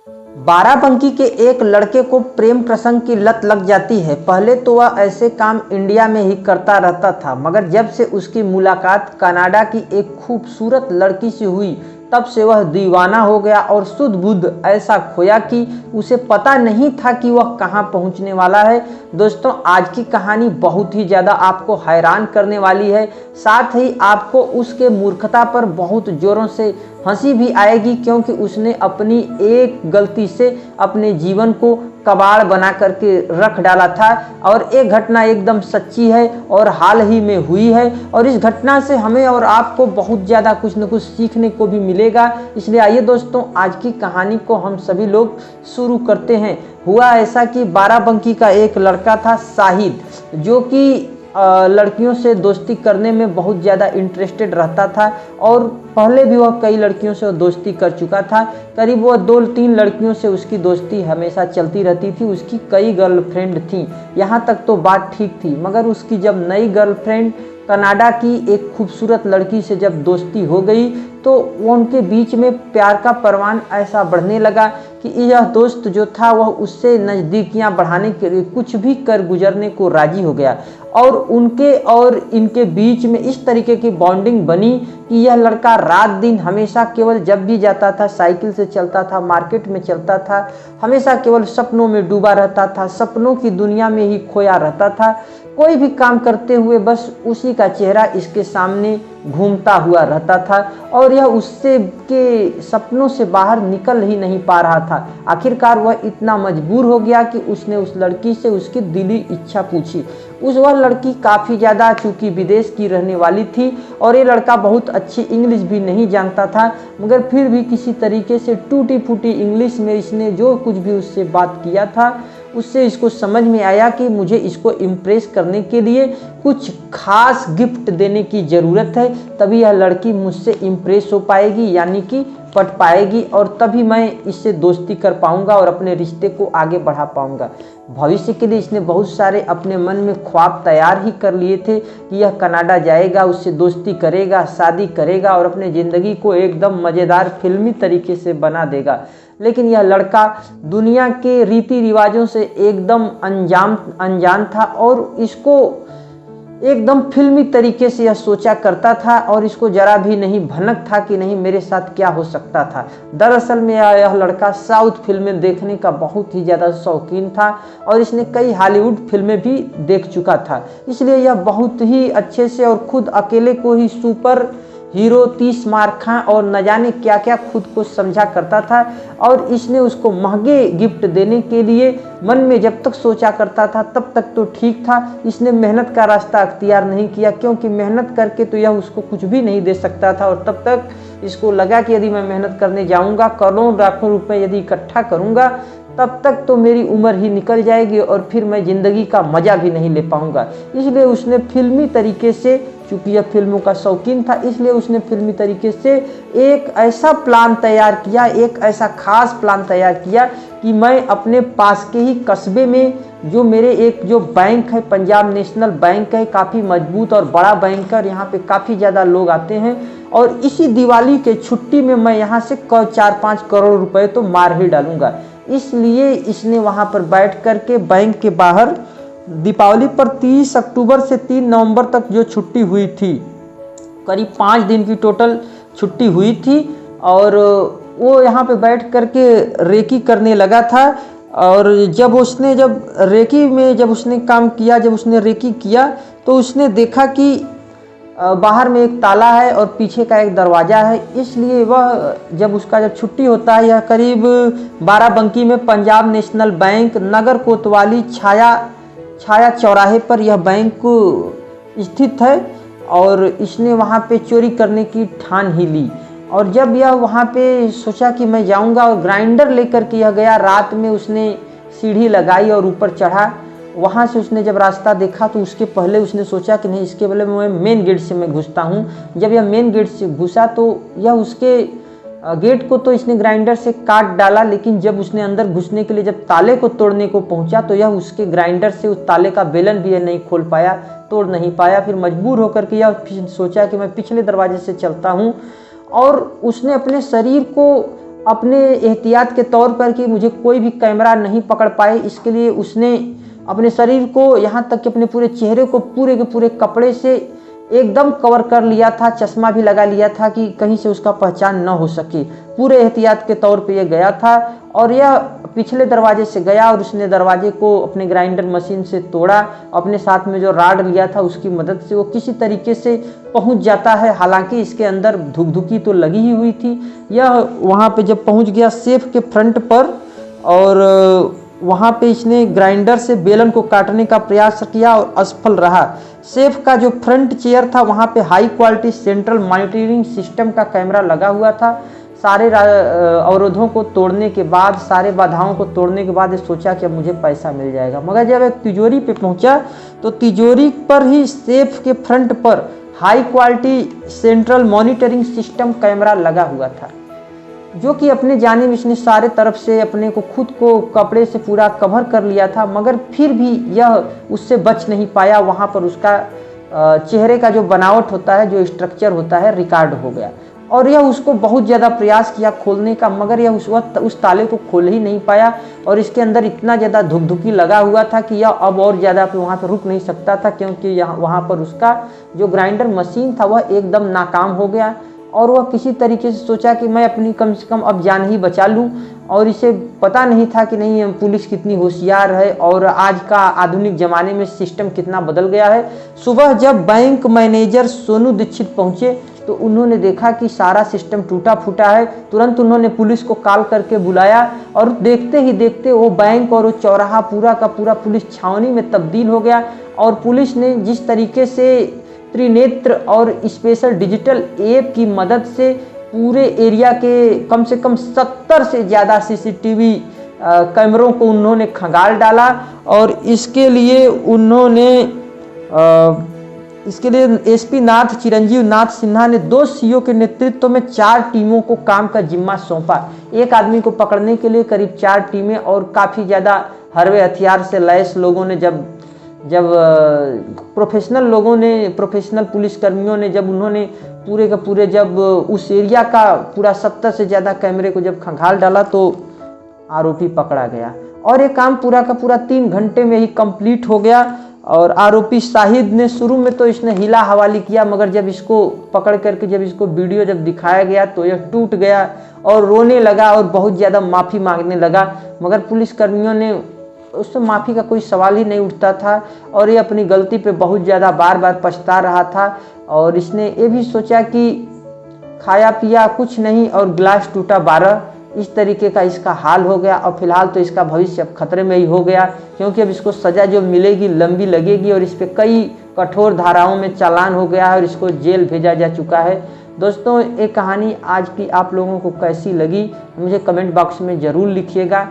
बाराबंकी के एक लड़के को प्रेम प्रसंग की लत लग जाती है। पहले तो वह ऐसे काम इंडिया में ही करता रहता था, मगर जब से उसकी मुलाकात कनाडा की एक खूबसूरत लड़की से हुई, तब से वह दीवाना हो गया और सुध बुध ऐसा खोया कि उसे पता नहीं था कि वह कहाँ पहुँचने वाला है। दोस्तों, आज की कहानी बहुत ही ज़्यादा आपको हैरान करने वाली है, साथ ही आपको उसके मूर्खता पर बहुत जोरों से हंसी भी आएगी, क्योंकि उसने अपनी एक गलती से अपने जीवन को कबाड़ बना करके रख डाला था। और एक घटना एकदम सच्ची है और हाल ही में हुई है, और इस घटना से हमें और आपको बहुत ज़्यादा कुछ न कुछ सीखने को भी मिलेगा। इसलिए आइए दोस्तों, आज की कहानी को हम सभी लोग शुरू करते हैं। हुआ ऐसा कि बाराबंकी का एक लड़का था शाहिद, जो कि लड़कियों से दोस्ती करने में बहुत ज़्यादा इंटरेस्टेड रहता था, और पहले भी वह कई लड़कियों से दोस्ती कर चुका था। करीब वह 2-3 लड़कियों से उसकी दोस्ती हमेशा चलती रहती थी। उसकी कई गर्लफ्रेंड थीं, यहाँ तक तो बात ठीक थी, मगर उसकी जब नई गर्लफ्रेंड कनाडा की एक खूबसूरत लड़की से जब दोस्ती हो गई, तो उनके बीच में प्यार का परवान ऐसा बढ़ने लगा कि यह दोस्त जो था वह उससे नज़दीकियां बढ़ाने के लिए कुछ भी कर गुजरने को राजी हो गया। और उनके और इनके बीच में इस तरीके की बॉन्डिंग बनी कि यह लड़का रात दिन हमेशा केवल जब भी जाता था, साइकिल से चलता था, मार्केट में चलता था, हमेशा केवल सपनों में डूबा रहता था, सपनों की दुनिया में ही खोया रहता था। कोई भी काम करते हुए बस उसी का चेहरा इसके सामने घूमता हुआ रहता था, और यह उससे के सपनों से बाहर निकल ही नहीं पा रहा था। आखिरकार वह इतना मजबूर हो गया कि उसने उस लड़की से उसकी दिली इच्छा पूछी। वह लड़की काफ़ी ज़्यादा, चूँकि विदेश की रहने वाली थी, और ये लड़का बहुत अच्छी इंग्लिश भी नहीं जानता था, मगर फिर भी किसी तरीके से टूटी फूटी इंग्लिश में इसने जो कुछ भी उससे बात किया था, उससे इसको समझ में आया कि मुझे इसको इम्प्रेस करने के लिए कुछ खास गिफ्ट देने की ज़रूरत है, तभी यह लड़की मुझसे इम्प्रेस हो पाएगी, यानी कि पट पाएगी, और तभी मैं इससे दोस्ती कर पाऊंगा और अपने रिश्ते को आगे बढ़ा पाऊंगा। भविष्य के लिए इसने बहुत सारे अपने मन में ख्वाब तैयार ही कर लिए थे कि यह कनाडा जाएगा, उससे दोस्ती करेगा, शादी करेगा और अपने ज़िंदगी को एकदम मज़ेदार फिल्मी तरीके से बना देगा। लेकिन यह लड़का दुनिया के रीति रिवाजों से एकदम अनजान था, और इसको एकदम फिल्मी तरीके से यह सोचा करता था, और इसको जरा भी नहीं भनक था कि नहीं मेरे साथ क्या हो सकता था। दरअसल में यह लड़का साउथ फिल्में देखने का बहुत ही ज़्यादा शौकीन था, और इसने कई हॉलीवुड फिल्में भी देख चुका था। इसलिए यह बहुत ही अच्छे से और खुद अकेले को ही सुपर हीरो 30 मार खां और न जाने क्या क्या खुद को समझा करता था। और इसने उसको महंगे गिफ्ट देने के लिए मन में जब तक सोचा करता था तब तक तो ठीक था। इसने मेहनत का रास्ता अख्तियार नहीं किया, क्योंकि मेहनत करके तो यह उसको कुछ भी नहीं दे सकता था, और तब तक इसको लगा कि यदि मैं मेहनत करने जाऊंगा, करोड़ों लाखों रुपए यदि इकट्ठा करूंगा, तब तक तो मेरी उम्र ही निकल जाएगी और फिर मैं ज़िंदगी का मज़ा भी नहीं ले पाऊंगा। इसलिए उसने फिल्मी तरीके से, चूँकि यह फिल्मों का शौकीन था, इसलिए उसने फिल्मी तरीके से एक ऐसा प्लान तैयार किया, एक ऐसा खास प्लान तैयार किया कि मैं अपने पास के ही कस्बे में जो मेरे एक जो बैंक है, पंजाब नेशनल बैंक है, काफ़ी मजबूत और बड़ा बैंक है, और यहाँ पे काफ़ी ज़्यादा लोग आते हैं, और इसी दिवाली के छुट्टी में मैं यहाँ से 4-5 करोड़ रुपए तो मार ही डालूंगा। इसलिए इसने वहाँ पर बैठ करके बैंक के बाहर दीपावली पर 30 अक्टूबर से 3 नवंबर तक जो छुट्टी हुई थी, करीब 5 दिन की टोटल छुट्टी हुई थी, और वो यहाँ पे बैठ करके रेकी करने लगा था। और जब उसने काम किया, जब उसने रेकी किया, तो उसने देखा कि बाहर में एक ताला है और पीछे का एक दरवाज़ा है। इसलिए वह जब छुट्टी होता है, यह करीब बाराबंकी में पंजाब नेशनल बैंक नगर कोतवाली छाया चौराहे पर यह बैंक स्थित है, और इसने वहाँ पे चोरी करने की ठान ही ली। और जब यह वहाँ पे सोचा कि मैं जाऊँगा, और ग्राइंडर लेकर के यह गया, रात में उसने सीढ़ी लगाई और ऊपर चढ़ा। वहाँ से उसने जब रास्ता देखा तो उसके पहले उसने सोचा कि नहीं, इसके पहले मैं मेन गेट से मैं घुसता हूँ। जब यह मेन गेट से घुसा तो यह उसके गेट को तो इसने ग्राइंडर से काट डाला, लेकिन जब उसने अंदर घुसने के लिए जब ताले को तोड़ने को पहुंचा, तो यह उसके ग्राइंडर से उस ताले का बेलन भी नहीं खोल पाया, तोड़ नहीं पाया। फिर मजबूर होकर के यह सोचा कि मैं पिछले दरवाजे से चलता हूं, और उसने अपने शरीर को अपने एहतियात के तौर पर कि मुझे कोई भी कैमरा नहीं पकड़ पाए, इसके लिए उसने अपने शरीर को, यहाँ तक कि अपने पूरे चेहरे को पूरे के पूरे कपड़े से एकदम कवर कर लिया था। चश्मा भी लगा लिया था कि कहीं से उसका पहचान न हो सके। पूरे एहतियात के तौर पे ये गया था और यह पिछले दरवाजे से गया और उसने दरवाजे को अपने ग्राइंडर मशीन से तोड़ा। अपने साथ में जो राड लिया था उसकी मदद से वो किसी तरीके से पहुंच जाता है। हालांकि इसके अंदर धुकधुकी तो लगी ही हुई थी। यह वहाँ पे जब पहुँच गया सेफ के फ्रंट पर और वहाँ पे इसने ग्राइंडर से बेलन को काटने का प्रयास किया और असफल रहा। सेफ का जो फ्रंट चेयर था वहाँ पे high quality central monitoring system का कैमरा लगा हुआ था। सारे अवरोधों को तोड़ने के बाद, सारे बाधाओं को तोड़ने के बाद ये सोचा कि अब मुझे पैसा मिल जाएगा। मगर जब एक तिजोरी पे पहुंचा तो तिजोरी पर ही सेफ के फ्रंट पर high quality central monitoring system camera लगा हुआ था, जो कि अपने जानिब इसने सारे तरफ से अपने को खुद को कपड़े से पूरा कवर कर लिया था। मगर फिर भी यह उससे बच नहीं पाया। वहाँ पर उसका चेहरे का जो बनावट होता है, जो स्ट्रक्चर होता है, रिकॉर्ड हो गया और यह उसको बहुत ज़्यादा प्रयास किया खोलने का, मगर यह उस वक्त उस ताले को खोल ही नहीं पाया। और इसके अंदर इतना ज़्यादा धुकधुकी लगा हुआ था कि यह अब और ज़्यादा वहाँ पर रुक नहीं सकता था, क्योंकि यहाँ वहाँ पर उसका जो ग्राइंडर मशीन था वह एकदम नाकाम हो गया। और वह किसी तरीके से सोचा कि मैं अपनी कम से कम अब जान ही बचा लूं। और इसे पता नहीं था कि नहीं पुलिस कितनी होशियार है और आज का आधुनिक ज़माने में सिस्टम कितना बदल गया है। सुबह जब बैंक मैनेजर सोनू दीक्षित पहुंचे तो उन्होंने देखा कि सारा सिस्टम टूटा फूटा है। तुरंत उन्होंने पुलिस को कॉल करके बुलाया और देखते ही देखते वो बैंक और वो चौराहा पूरा का पूरा पुलिस छावनी में तब्दील हो गया। और पुलिस ने जिस तरीके से त्रिनेत्र और स्पेशल डिजिटल ऐप की मदद से पूरे एरिया के कम से कम 70 से ज़्यादा सीसीटीवी कैमरों को उन्होंने खंगाल डाला। और इसके लिए उन्होंने एसपी नाथ चिरंजीव नाथ सिन्हा ने 2 सीओ के नेतृत्व में 4 टीमों को काम का जिम्मा सौंपा। एक आदमी को पकड़ने के लिए करीब 4 टीमें और काफ़ी ज़्यादा हरवे हथियार से लैस लोगों ने जब प्रोफेशनल पुलिसकर्मियों ने जब उन्होंने पूरे का पूरे जब उस एरिया का पूरा 70 से ज़्यादा कैमरे को जब खंगाल डाला तो आरोपी पकड़ा गया। और ये काम पूरा का पूरा 3 घंटे में ही कंप्लीट हो गया। और आरोपी शाहिद ने शुरू में तो इसने हिला हवाली किया, मगर जब इसको पकड़ करके जब इसको वीडियो जब दिखाया गया तो यह टूट गया और रोने लगा और बहुत ज़्यादा माफ़ी मांगने लगा। मगर पुलिसकर्मियों ने, उससे माफ़ी का कोई सवाल ही नहीं उठता था और ये अपनी गलती पे बहुत ज़्यादा बार बार पछता रहा था। और इसने ये भी सोचा कि खाया पिया कुछ नहीं और गिलास टूटा 12, इस तरीके का इसका हाल हो गया। और फिलहाल तो इसका भविष्य अब खतरे में ही हो गया, क्योंकि अब इसको सज़ा जो मिलेगी लंबी लगेगी और इस पर कई कठोर धाराओं में चालान हो गया है और इसको जेल भेजा जा चुका है। दोस्तों, ये कहानी आज की आप लोगों को कैसी लगी मुझे कमेंट बॉक्स में ज़रूर लिखिएगा।